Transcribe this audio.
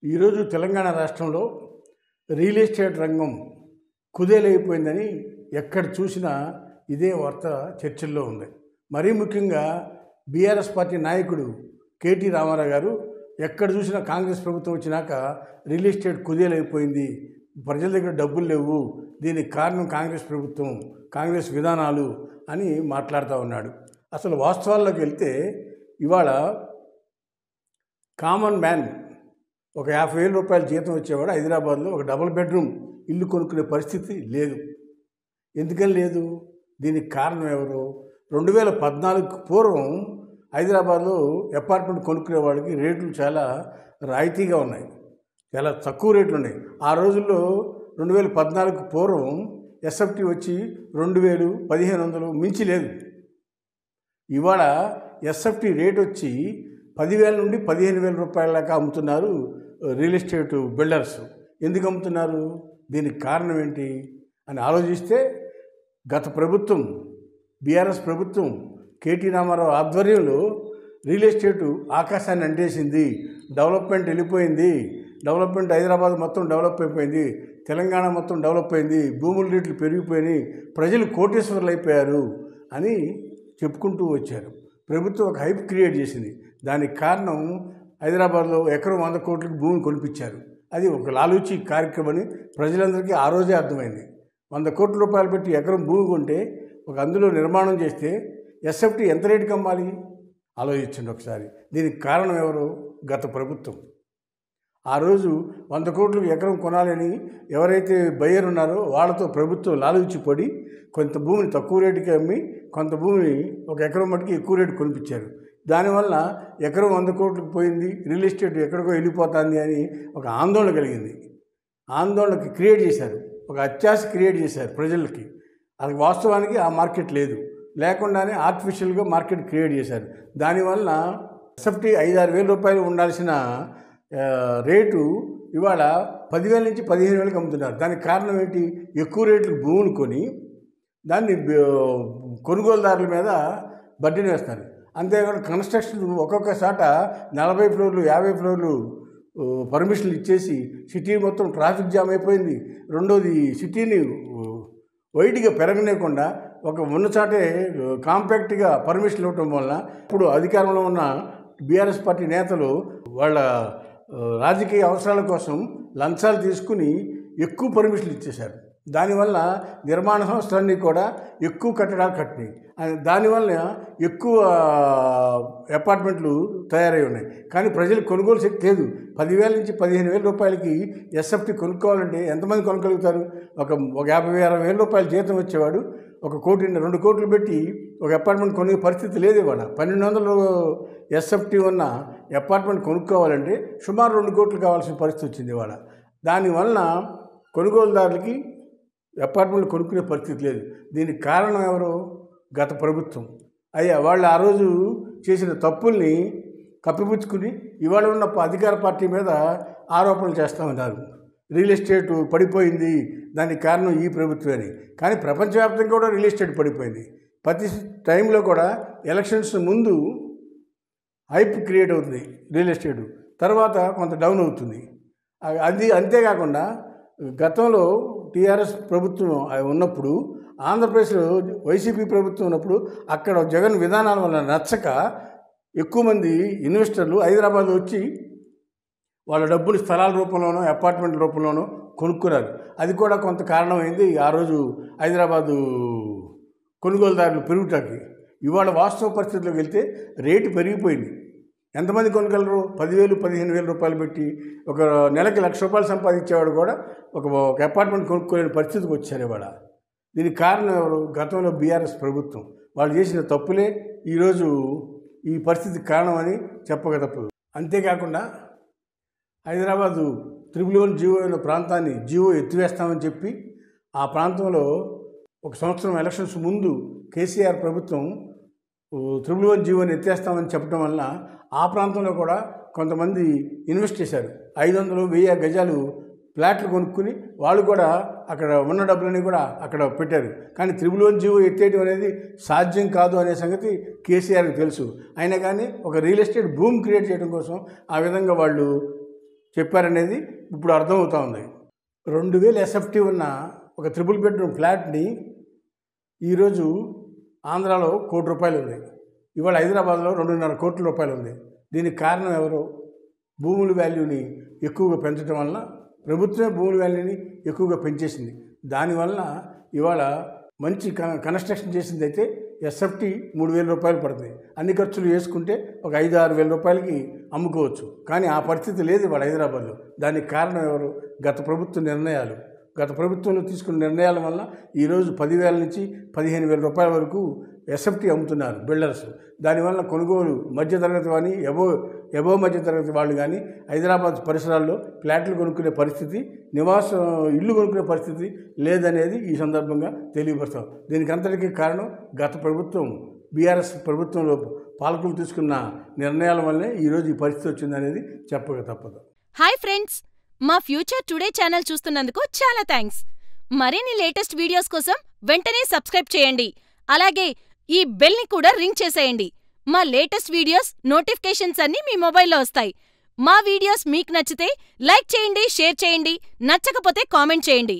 ఈరోజు తెలంగాణ రాష్ట్రంలో real estate రంగం కుదేలైపోయిందని ఎక్కడ చూసినా ఇదే వార్త చర్చల్లో ఉంది. మరీ ముఖ్యంగా బీఆర్ఎస్ పార్టీ నాయకుడు కేటీ రామారావు గారు ఎక్కడ చూసినా కాంగ్రెస్ ప్రభుత్వం వచ్చినాక రియల్ ఎస్టేట్ కుదేలైపోయింది, ప్రజల దగ్గర డబ్బులు లేవు, దీనికి కారణం కాంగ్రెస్ ప్రభుత్వం, కాంగ్రెస్ విధానాలు అని మాట్లాడుతూ ఉన్నాడు. అసలు వాస్తవాల్లోకి వెళ్తే ఇవాళ కామన్ మ్యాన్ ఒక 50,000 రూపాయల జీతం వచ్చేవాడు హైదరాబాద్లో ఒక డబుల్ బెడ్రూమ్ ఇల్లు కొనుక్కునే పరిస్థితి లేదు. ఎందుకని లేదు? దీనికి కారణం ఎవరు? 2014 పూర్వం హైదరాబాద్లో అపార్ట్మెంట్ కొనుక్కునే వాళ్ళకి రేట్లు చాలా రాయితీగా ఉన్నాయి, చాలా తక్కువ రేట్లు ఉన్నాయి. ఆ రోజుల్లో 2014 పూర్వం ఎస్ఎఫ్టీ వచ్చి 2,000, 1,500 మించి లేదు. ఇవాళ ఎస్ఎఫ్టీ రేట్ వచ్చి 10,000 నుండి 15,000 రూపాయల దాకా అమ్ముతున్నారు రియల్ ఎస్టేట్ బిల్డర్స్. ఎందుకు అమ్ముతున్నారు? దీనికి కారణం ఏంటి అని ఆలోచిస్తే గత ప్రభుత్వం బీఆర్ఎస్ ప్రభుత్వం కేటీ రామారావు ఆధ్వర్యంలో రియల్ ఎస్టేటు ఆకాశాన్ని అంటేసింది, డెవలప్మెంట్ వెళ్ళిపోయింది, డెవలప్మెంట్ హైదరాబాద్ మొత్తం డెవలప్ అయిపోయింది, తెలంగాణ మొత్తం డెవలప్ అయింది, భూముల రేట్లు పెరిగిపోయినాయి, ప్రజలు కోటేశ్వరులు అయిపోయారు అని చెప్పుకుంటూ వచ్చారు. ప్రభుత్వం ఒక హైప్ క్రియేట్ చేసింది. దానికి కారణం హైదరాబాద్లో ఎకరం 100 కోట్లకు భూమిని కొనిపించారు. అది ఒక లాలూచి కార్యక్రమం అని ప్రజలందరికీ ఆ రోజే అర్థమైంది. 100 కోట్ల రూపాయలు పెట్టి ఎకరం భూమి కొంటే ఒక అందులో నిర్మాణం చేస్తే ఎస్ఎఫ్టీ ఎంత రేటుకి అమ్మాలి ఆలోచించండి ఒకసారి. దీనికి కారణం ఎవరు? గత ప్రభుత్వం. ఆ రోజు 100 కోట్లకు ఎకరం కొనాలని ఎవరైతే బయ్యర్ ఉన్నారో వాళ్ళతో ప్రభుత్వం లాలూచి పడి కొంత భూమిని తక్కువ రేటుకి అమ్మి కొంత భూమిని ఒక ఎకరం మటుకి ఎక్కువ రేటు కొనిపించారు. దానివల్ల ఎకరం 100 కోట్లకు పోయింది, రియల్ ఎస్టేట్ ఎక్కడికో వెళ్ళిపోతుంది అని ఒక ఆందోళన కలిగింది. ఆందోళనకి క్రియేట్ చేశారు, ఒక అత్యాశ క్రియేట్ చేశారు ప్రజలకి. అది వాస్తవానికి ఆ మార్కెట్ లేదు, లేకుండానే ఆర్టిఫిషియల్గా మార్కెట్ క్రియేట్ చేశారు. దానివల్ల ఎస్ఎఫ్టీ 5-6 వేల రూపాయలు ఉండాల్సిన రేటు ఇవాళ 10,000 నుంచి 15,000కి అమ్ముతున్నారు. దానికి కారణం ఏంటి? ఎక్కువ రేట్లకు భూములు కొని దాన్ని కొనుగోలుదారుల మీద బడ్డీని వేస్తారు. అంతేకాకుండా కన్స్ట్రక్షన్ ఒక్కొక్క చాట 40 ఫ్లోర్లు 50 ఫ్లోర్లు పర్మిషన్లు ఇచ్చేసి సిటీ మొత్తం ట్రాఫిక్ జామ్ అయిపోయింది. రెండోది సిటీని వైడ్గా పెరగనేకుండా ఒక ఉన్న చాటే కాంపాక్ట్గా పర్మిషన్లు ఇవ్వటం వల్ల ఇప్పుడు అధికారంలో ఉన్న బీఆర్ఎస్ పార్టీ నేతలు వాళ్ళ రాజకీయ అవసరాల కోసం లంచాలు తీసుకుని ఎక్కువ పర్మిషన్లు ఇచ్చేశారు. దానివల్ల నిర్మాణ సంస్థలన్నీ కూడా ఎక్కువ కట్టడాలు కట్టినాయి. దానివల్ల ఎక్కువ అపార్ట్మెంట్లు తయారై ఉన్నాయి. కానీ ప్రజలు కొనుగోలు శక్తి లేదు. 10,000 నుంచి 15,000 రూపాయలకి ఎస్ఎఫ్టీ కొనుక్కోవాలంటే ఎంతమంది కొనగలుగుతారు? ఒక 50,000-60,000 రూపాయలు జీతం వచ్చేవాడు 1 కోటి 2 కోట్లు పెట్టి ఒక అపార్ట్మెంట్ కొనే పరిస్థితి లేదు. ఇవాళ 1,200 ఎస్ఎఫ్టీ ఉన్న అపార్ట్మెంట్ కొనుక్కోవాలంటే సుమారు 2 కోట్లు కావాల్సిన పరిస్థితి వచ్చింది ఇవాళ. దానివల్ల కొనుగోలుదారులకి అపార్ట్మెంట్లు కొనుక్కునే పరిస్థితి లేదు. దీనికి కారణం ఎవరు? గత ప్రభుత్వం. వాళ్ళు ఆ రోజు చేసిన తప్పుల్ని కప్పిపుచ్చుకుని ఇవాళ ఉన్న అధికార పార్టీ మీద ఆరోపణలు చేస్తామన్నారు. రియల్ ఎస్టేట్ పడిపోయింది, దానికి కారణం ఈ ప్రభుత్వమే. కానీ ప్రపంచవ్యాప్తంగా కూడా రియల్ ఎస్టేట్ పడిపోయింది. ప్రతి టైంలో కూడా ఎలక్షన్స్ ముందు హైప్ క్రియేట్ అవుతుంది రియల్ ఎస్టేట్, తర్వాత కొంత డౌన్ అవుతుంది. అది అంతేకాకుండా గతంలో టీఆర్ఎస్ ప్రభుత్వం ఉన్నప్పుడు, ఆంధ్రప్రదేశ్లో వైసీపీ ప్రభుత్వం ఉన్నప్పుడు అక్కడ జగన్ విధానాల వల్ల నచ్చక ఎక్కువ మంది ఇన్వెస్టర్లు హైదరాబాద్ వచ్చి వాళ్ళ డబ్బులు స్థలాల రూపంలోనో అపార్ట్మెంట్ రూపంలోనో కొనుక్కున్నారు. అది కూడా కొంత కారణమైంది ఆ రోజు హైదరాబాదు కొనుగోలుదారులు పెరుగుటానికి. ఇవాళ వాస్తవ పరిస్థితుల్లోకి వెళ్తే రేటు పెరిగిపోయింది. ఎంతమంది కొనగలరు? 10,000, 15,000 రూపాయలు పెట్టి ఒక నెలకి 1,00,000 రూపాయలు సంపాదించేవాడు కూడా ఒక అపార్ట్మెంట్ కొనుక్కోలేని పరిస్థితికి వచ్చారు ఇవాళ. దీనికి కారణం ఎవరు? గతంలో బీఆర్ఎస్ ప్రభుత్వం. వాళ్ళు చేసిన తప్పులే ఈరోజు ఈ పరిస్థితికి కారణమని చెప్పక తప్పదు. అంతేకాకుండా హైదరాబాదు 111 జీవో అయిన ప్రాంతాన్ని జీవో ఎత్తివేస్తామని చెప్పి ఆ ప్రాంతంలో 1 సంవత్సరం ఎలక్షన్స్ ముందు కేసీఆర్ ప్రభుత్వం 111 జీవోని ఎత్తేస్తామని చెప్పడం వల్ల ఆ ప్రాంతంలో కూడా కొంతమంది ఇన్వెస్ట్ చేశారు. 500-1000 గజాలు ఫ్లాట్లు కొనుక్కుని వాళ్ళు కూడా అక్కడ ఉన్న డబ్బులని కూడా అక్కడ పెట్టారు. కానీ 111 జీవో ఎత్తేయడం అనేది సాధ్యం కాదు అనే సంగతి కేసీఆర్కి తెలుసు. అయినా కానీ ఒక రియల్ ఎస్టేట్ బూమ్ క్రియేట్ చేయడం కోసం ఆ విధంగా వాళ్ళు చెప్పారనేది ఇప్పుడు అర్థమవుతా ఉంది. 2000 ఎస్ఎఫ్టీ ఉన్న ఒక ట్రిపుల్ బెడ్రూమ్ ఫ్లాట్ని ఈరోజు ఆంధ్రాలో ₹1 కోటి ఉంది. ఇవాళ హైదరాబాద్లో 2.5 కోట్ల రూపాయలు ఉంది. దీనికి కారణం ఎవరు? భూముల వాల్యూని ఎక్కువగా పెంచడం వలన ప్రభుత్వమే భూముల వాల్యూని ఎక్కువగా పెంచేసింది. దానివల్ల ఇవాళ మంచి కన్స్ట్రక్షన్ చేసింది అయితే ఎస్ఎఫ్టీ ₹3,000 పడుతుంది. అన్ని ఖర్చులు వేసుకుంటే ఒక 5-6 వేల రూపాయలకి అమ్ముకోవచ్చు. కానీ ఆ పరిస్థితి లేదు ఇవాళ హైదరాబాద్లో. దానికి కారణం ఎవరు? గత ప్రభుత్వ నిర్ణయాలు. గత ప్రభుత్వంలో తీసుకున్న నిర్ణయాల వల్ల ఈరోజు 10,000 నుంచి 15,000 వరకు ఎస్ఎఫ్టీ అమ్ముతున్నారు బిల్డర్స్. దానివల్ల కొనుగోలు మధ్యతరగతి కానీ ఎబో మధ్యతరగతి వాళ్ళు కానీ హైదరాబాద్ పరిసరాల్లో ఫ్లాట్లు కొనుక్కునే పరిస్థితి, ఇల్లు కొనుక్కునే పరిస్థితి లేదనేది ఈ సందర్భంగా తెలియపరుస్తాం. దీనికి అంతటికీ కారణం గత ప్రభుత్వం బీఆర్ఎస్ ప్రభుత్వంలో పాలకులు తీసుకున్న నిర్ణయాల వల్లే ఈరోజు ఈ పరిస్థితి వచ్చిందనేది చెప్పక తప్పదు. హాయ్ ఫ్రెండ్స్, మా ఫ్యూచర్ టుడే ఛానల్ చూస్తున్నందుకు చాలా థ్యాంక్స్. మరిన్ని లేటెస్ట్ వీడియోస్ కోసం వెంటనే సబ్స్క్రైబ్ చేయండి. అలాగే ఈ బెల్ని కూడా రింగ్ చేసేయండి. మా లేటెస్ట్ వీడియోస్ నోటిఫికేషన్స్ అన్నీ మీ మొబైల్లో వస్తాయి. మా వీడియోస్ మీకు నచ్చితే లైక్ చేయండి, షేర్ చేయండి, నచ్చకపోతే కామెంట్ చేయండి.